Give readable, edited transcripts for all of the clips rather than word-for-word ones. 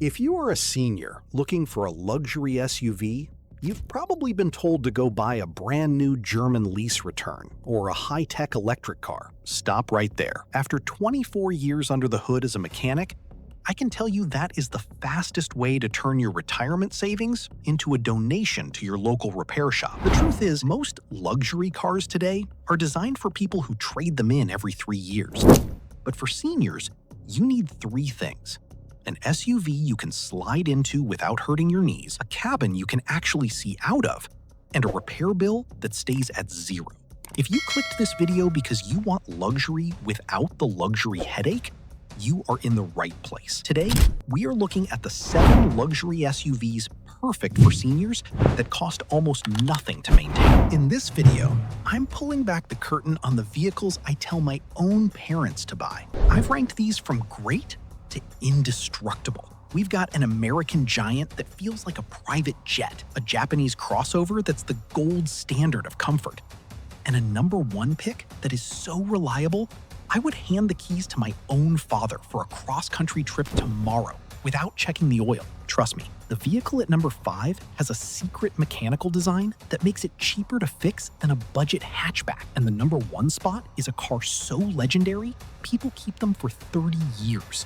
If you are a senior looking for a luxury SUV, you've probably been told to go buy a brand new German lease return or a high-tech electric car. Stop right there. After 24 years under the hood as a mechanic, I can tell you that is the fastest way to turn your retirement savings into a donation to your local repair shop. The truth is, most luxury cars today are designed for people who trade them in every 3 years. But for seniors, you need 3 things: an SUV you can slide into without hurting your knees, a cabin you can actually see out of, and a repair bill that stays at 0. If you clicked this video because you want luxury without the luxury headache, you are in the right place. Today, we are looking at the 7 luxury SUVs perfect for seniors that cost almost nothing to maintain. In this video, I'm pulling back the curtain on the vehicles I tell my own parents to buy. I've ranked these from great to indestructible. We've got an American giant that feels like a private jet, a Japanese crossover that's the gold standard of comfort, and a #1 pick that is so reliable, I would hand the keys to my own father for a cross-country trip tomorrow without checking the oil. Trust me, the vehicle at number 5 has a secret mechanical design that makes it cheaper to fix than a budget hatchback. And the #1 spot is a car so legendary, people keep them for 30 years.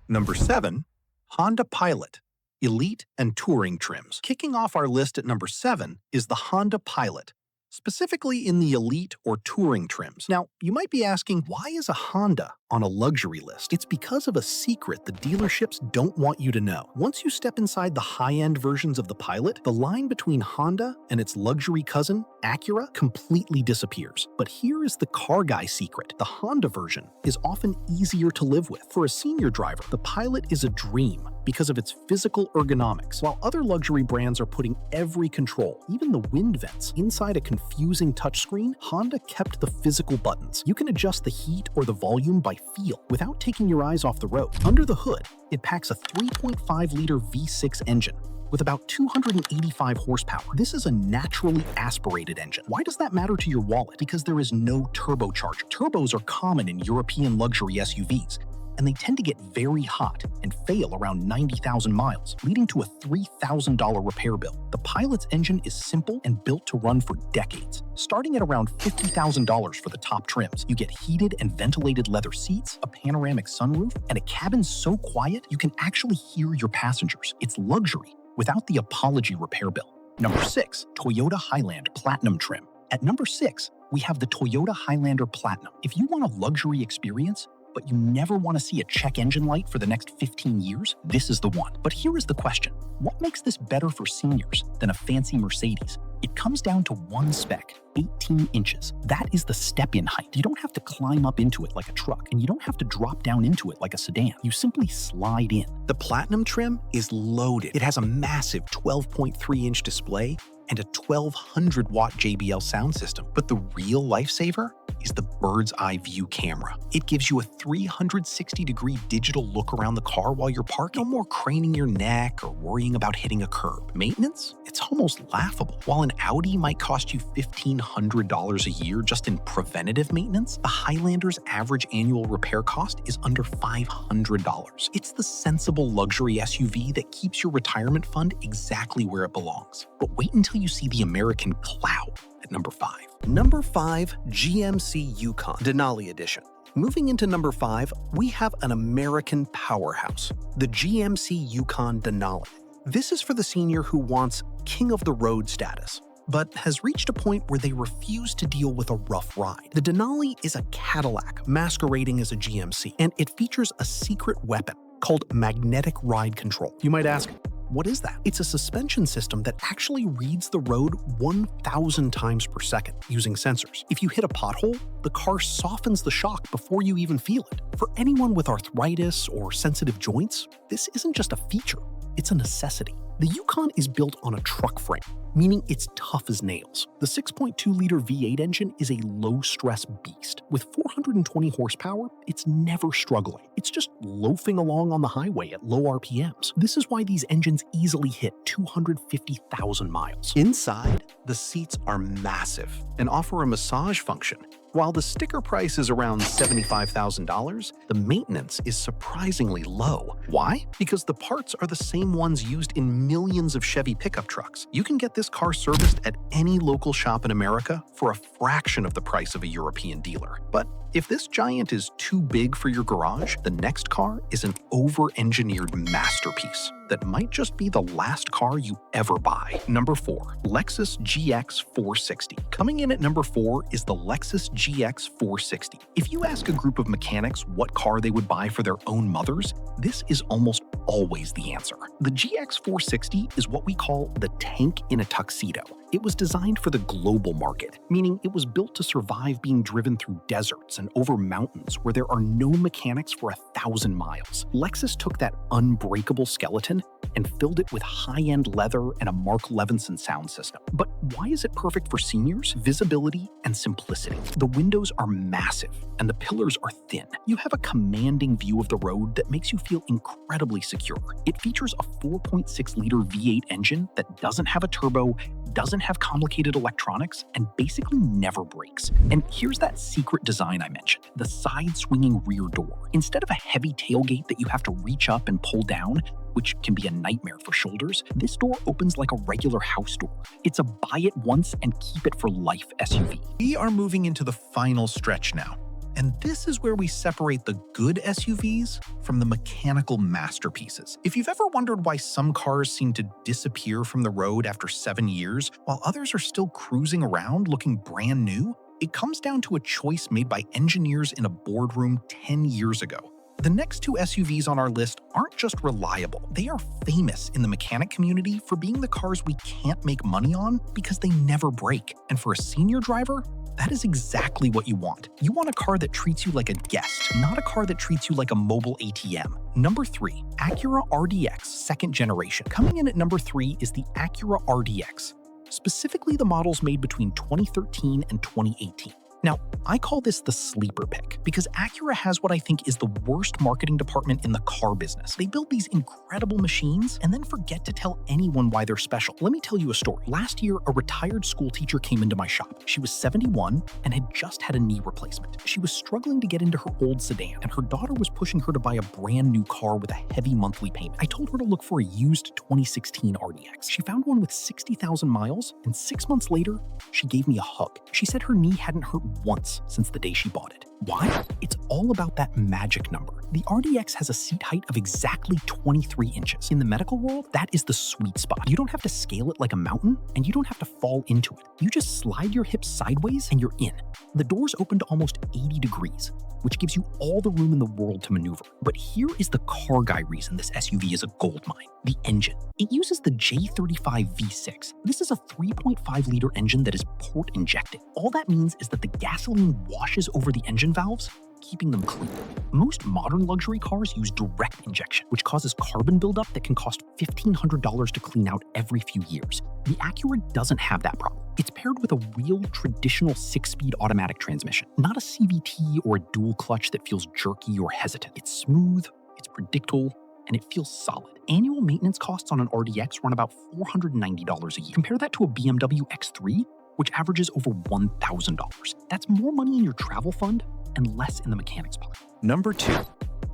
Number 7, Honda Pilot, Elite and Touring trims. Kicking off our list at number 7 is the Honda Pilot, specifically in the Elite or Touring trims. Now, you might be asking, why is a Honda on a luxury list? It's because of a secret the dealerships don't want you to know. Once you step inside the high-end versions of the Pilot, the line between Honda and its luxury cousin, Acura, completely disappears. But here is the car guy secret. The Honda version is often easier to live with. For a senior driver, the Pilot is a dream because of its physical ergonomics. While other luxury brands are putting every control, even the wind vents, inside a confusing touchscreen, Honda kept the physical buttons. You can adjust the heat or the volume by feel without taking your eyes off the road. Under the hood, it packs a 3.5-liter V6 engine with about 285 horsepower. This is a naturally aspirated engine. Why does that matter to your wallet? Because there is no turbocharger. Turbos are common in European luxury SUVs, and they tend to get very hot and fail around 90,000 miles, leading to a $3,000 repair bill. The Pilot's engine is simple and built to run for decades. Starting at around $50,000 for the top trims, you get heated and ventilated leather seats, a panoramic sunroof, and a cabin so quiet you can actually hear your passengers. It's luxury without the apology repair bill. Number 6, Toyota Highlander Platinum trim. At number 6, we have the Toyota Highlander Platinum. If you want a luxury experience, but you never want to see a check engine light for the next 15 years, this is the one. But here is the question. What makes this better for seniors than a fancy Mercedes? It comes down to one spec, 18 inches. That is the step-in height. You don't have to climb up into it like a truck, and you don't have to drop down into it like a sedan. You simply slide in. The Platinum trim is loaded. It has a massive 12.3-inch display and a 1200-watt JBL sound system. But the real lifesaver is the bird's eye view camera. It gives you a 360-degree digital look around the car while you're parking. No more craning your neck or worrying about hitting a curb. Maintenance? It's almost laughable. While an Audi might cost you $1,500 a year just in preventative maintenance, the Highlander's average annual repair cost is under $500. It's the sensible luxury SUV that keeps your retirement fund exactly where it belongs. But wait until you see the American Cloud at number 5. Number 5, GMC Yukon Denali Edition. Moving into number 5, we have an American powerhouse, the GMC Yukon Denali. This is for the senior who wants king of the road status, but has reached a point where they refuse to deal with a rough ride. The Denali is a Cadillac masquerading as a GMC, and it features a secret weapon called magnetic ride control. You might ask, what is that? It's a suspension system that actually reads the road 1,000 times per second using sensors. If you hit a pothole, the car softens the shock before you even feel it. For anyone with arthritis or sensitive joints, this isn't just a feature, it's a necessity. The Yukon is built on a truck frame, meaning it's tough as nails. The 6.2-liter V8 engine is a low-stress beast. With 420 horsepower, it's never struggling. It's just loafing along on the highway at low RPMs. This is why these engines easily hit 250,000 miles. Inside, the seats are massive and offer a massage function While the sticker price is around $75,000, the maintenance is surprisingly low. Why? Because the parts are the same ones used in millions of Chevy pickup trucks. You can get this car serviced at any local shop in America for a fraction of the price of a European dealer. But if this giant is too big for your garage, the next car is an over-engineered masterpiece that might just be the last car you ever buy. Number 4. Lexus GX 460. Coming in at number 4 is the Lexus GX 460. If you ask a group of mechanics what car they would buy for their own mothers, this is almost always the answer. The GX 460 is what we call the tank in a tuxedo. It was designed for the global market, meaning it was built to survive being driven through deserts and over mountains where there are no mechanics for 1,000 miles. Lexus took that unbreakable skeleton and filled it with high-end leather and a Mark Levinson sound system. But why is it perfect for seniors? Visibility and simplicity. The windows are massive and the pillars are thin. You have a commanding view of the road that makes you feel incredibly secure. It features a 4.6-liter V8 engine that doesn't have a turbo, doesn't have complicated electronics, and basically never breaks. And here's that secret design I mentioned, the side-swinging rear door. Instead of a heavy tailgate that you have to reach up and pull down, which can be a nightmare for shoulders, this door opens like a regular house door. It's a buy it once and keep it for life SUV. We are moving into the final stretch now. And this is where we separate the good SUVs from the mechanical masterpieces. If you've ever wondered why some cars seem to disappear from the road after 7 years, while others are still cruising around looking brand new, it comes down to a choice made by engineers in a boardroom 10 years ago. The next two SUVs on our list aren't just reliable, they are famous in the mechanic community for being the cars we can't make money on because they never break. And for a senior driver, that is exactly what you want. You want a car that treats you like a guest, not a car that treats you like a mobile ATM. Number 3, Acura RDX 2nd generation. Coming in at number 3 is the Acura RDX, specifically the models made between 2013 and 2018. Now, I call this the sleeper pick because Acura has what I think is the worst marketing department in the car business. They build these incredible machines and then forget to tell anyone why they're special. Let me tell you a story. Last year, a retired school teacher came into my shop. She was 71 and had just had a knee replacement. She was struggling to get into her old sedan, and her daughter was pushing her to buy a brand new car with a heavy monthly payment. I told her to look for a used 2016 RDX. She found one with 60,000 miles, and 6 months later, she gave me a hug. She said her knee hadn't hurt once since the day she bought it. Why? It's all about that magic number. The RDX has a seat height of exactly 23 inches. In the medical world, that is the sweet spot. You don't have to scale it like a mountain, and you don't have to fall into it. You just slide your hips sideways and you're in. The doors open to almost 80 degrees, which gives you all the room in the world to maneuver. But here is the car guy reason this SUV is a gold mine: the engine. It uses the J35 V6. This is a 3.5-liter engine that is port injected. All that means is that the gasoline washes over the engine valves, keeping them clean. Most modern luxury cars use direct injection, which causes carbon buildup that can cost $1,500 to clean out every few years. The Acura doesn't have that problem. It's paired with a real traditional 6-speed automatic transmission, not a CVT or a dual clutch that feels jerky or hesitant. It's smooth, it's predictable, and it feels solid. Annual maintenance costs on an RDX run about $490 a year. Compare that to a BMW X3, which averages over $1,000. That's more money in your travel fund and less in the mechanic's pocket. Number 2,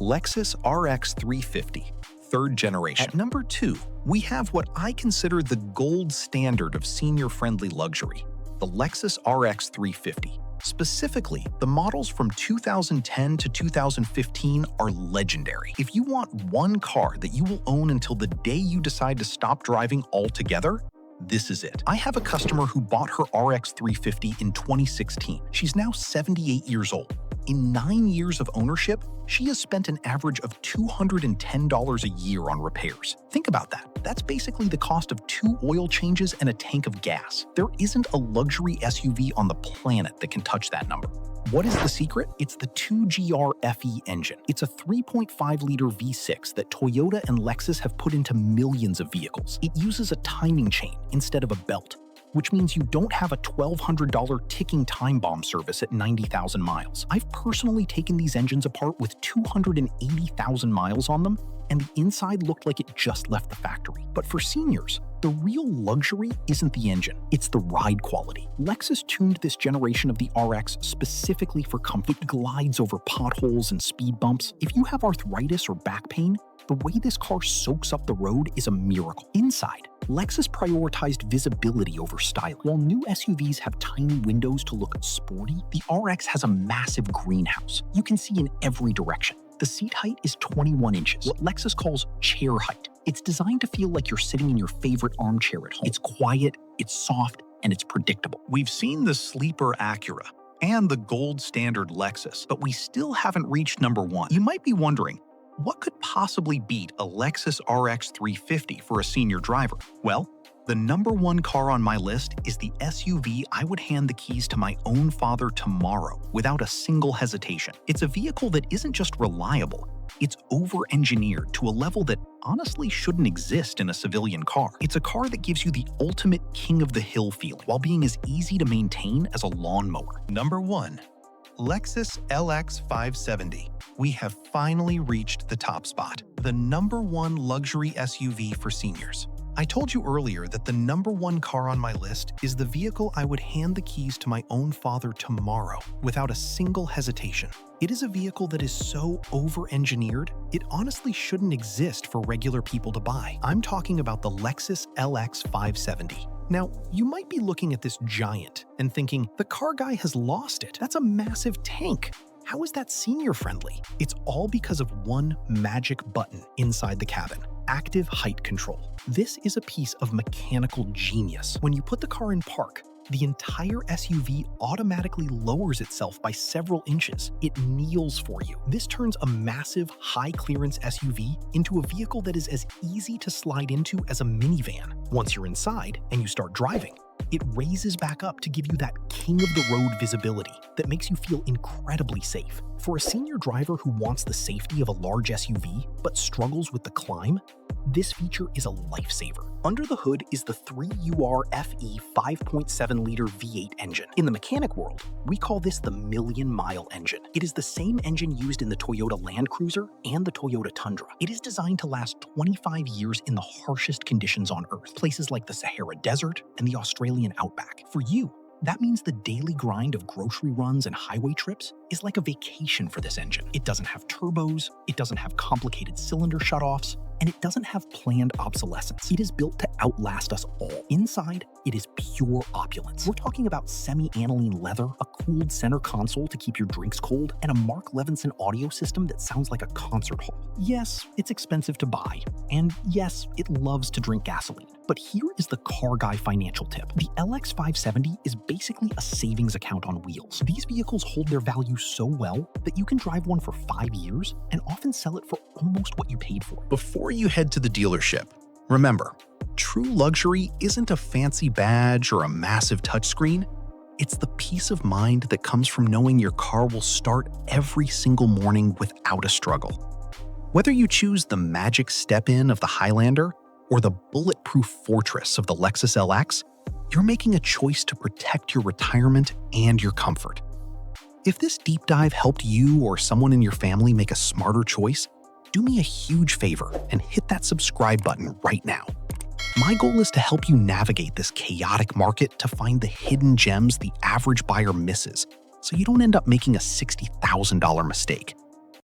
Lexus RX 350, 3rd generation. At number 2, we have what I consider the gold standard of senior-friendly luxury, the Lexus RX 350. Specifically, the models from 2010 to 2015 are legendary. If you want one car that you will own until the day you decide to stop driving altogether, this is it. I have a customer who bought her RX 350 in 2016. She's now 78 years old. In 9 years of ownership, she has spent an average of $210 a year on repairs. Think about that. That's basically the cost of 2 oil changes and a tank of gas. There isn't a luxury SUV on the planet that can touch that number. What is the secret? It's the 2GR FE engine. It's a 3.5-liter V6 that Toyota and Lexus have put into millions of vehicles. It uses a timing chain instead of a belt, which means you don't have a $1,200 ticking time bomb service at 90,000 miles. I've personally taken these engines apart with 280,000 miles on them, and the inside looked like it just left the factory. But for seniors, The real luxury isn't the engine, it's the ride quality. Lexus tuned this generation of the RX specifically for comfort. It glides over potholes and speed bumps. If you have arthritis or back pain, the way this car soaks up the road is a miracle. Inside, Lexus prioritized visibility over style. While new SUVs have tiny windows to look sporty, the RX has a massive greenhouse. You can see in every direction. The seat height is 21 inches, what Lexus calls chair height. It's designed to feel like you're sitting in your favorite armchair at home. It's quiet, it's soft, and it's predictable. We've seen the sleeper Acura and the gold standard Lexus, but we still haven't reached number one. You might be wondering, what could possibly beat a Lexus RX 350 for a senior driver? Well, the number one car on my list is the SUV I would hand the keys to my own father tomorrow without a single hesitation. It's a vehicle that isn't just reliable, it's over-engineered to a level that honestly shouldn't exist in a civilian car. It's a car that gives you the ultimate king of the hill feeling while being as easy to maintain as a lawnmower. Number 1. Lexus LX 570. We have finally reached the top spot, the number one luxury SUV for seniors. I told you earlier that the number one car on my list is the vehicle I would hand the keys to my own father tomorrow without a single hesitation. It is a vehicle that is so over-engineered, it honestly shouldn't exist for regular people to buy. I'm talking about the Lexus LX 570. Now, you might be looking at this giant and thinking, the car guy has lost it. That's a massive tank. How is that senior-friendly? It's all because of one magic button inside the cabin. Active height control. This is a piece of mechanical genius. When you put the car in park, the entire SUV automatically lowers itself by several inches. It kneels for you. This turns a massive, high-clearance SUV into a vehicle that is as easy to slide into as a minivan. Once you're inside and you start driving, it raises back up to give you that king-of-the-road visibility that makes you feel incredibly safe. For a senior driver who wants the safety of a large SUV but struggles with the climb, this feature is a lifesaver. Under the hood is the 3UR-FE 5.7-liter V8 engine. In the mechanic world, we call this the million-mile engine. It is the same engine used in the Toyota Land Cruiser and the Toyota Tundra. It is designed to last 25 years in the harshest conditions on Earth, places like the Sahara Desert and the Australian outback. For you, that means the daily grind of grocery runs and highway trips is like a vacation for this engine. It doesn't have turbos, it doesn't have complicated cylinder shutoffs, and it doesn't have planned obsolescence. It is built to outlast us all. Inside, it is pure opulence. We're talking about semi-aniline leather, a cooled center console to keep your drinks cold, and a Mark Levinson audio system that sounds like a concert hall. Yes, it's expensive to buy, and yes, it loves to drink gasoline. But here is the car guy financial tip. The LX 570 is basically a savings account on wheels. These vehicles hold their value so well that you can drive one for 5 years and often sell it for almost what you paid for. Before you head to the dealership, remember, true luxury isn't a fancy badge or a massive touchscreen. It's the peace of mind that comes from knowing your car will start every single morning without a struggle. Whether you choose the magic step-in of the Highlander or the bulletproof fortress of the Lexus LX, you're making a choice to protect your retirement and your comfort. If this deep dive helped you or someone in your family make a smarter choice, do me a huge favor and hit that subscribe button right now. My goal is to help you navigate this chaotic market to find the hidden gems the average buyer misses, so you don't end up making a $60,000 mistake.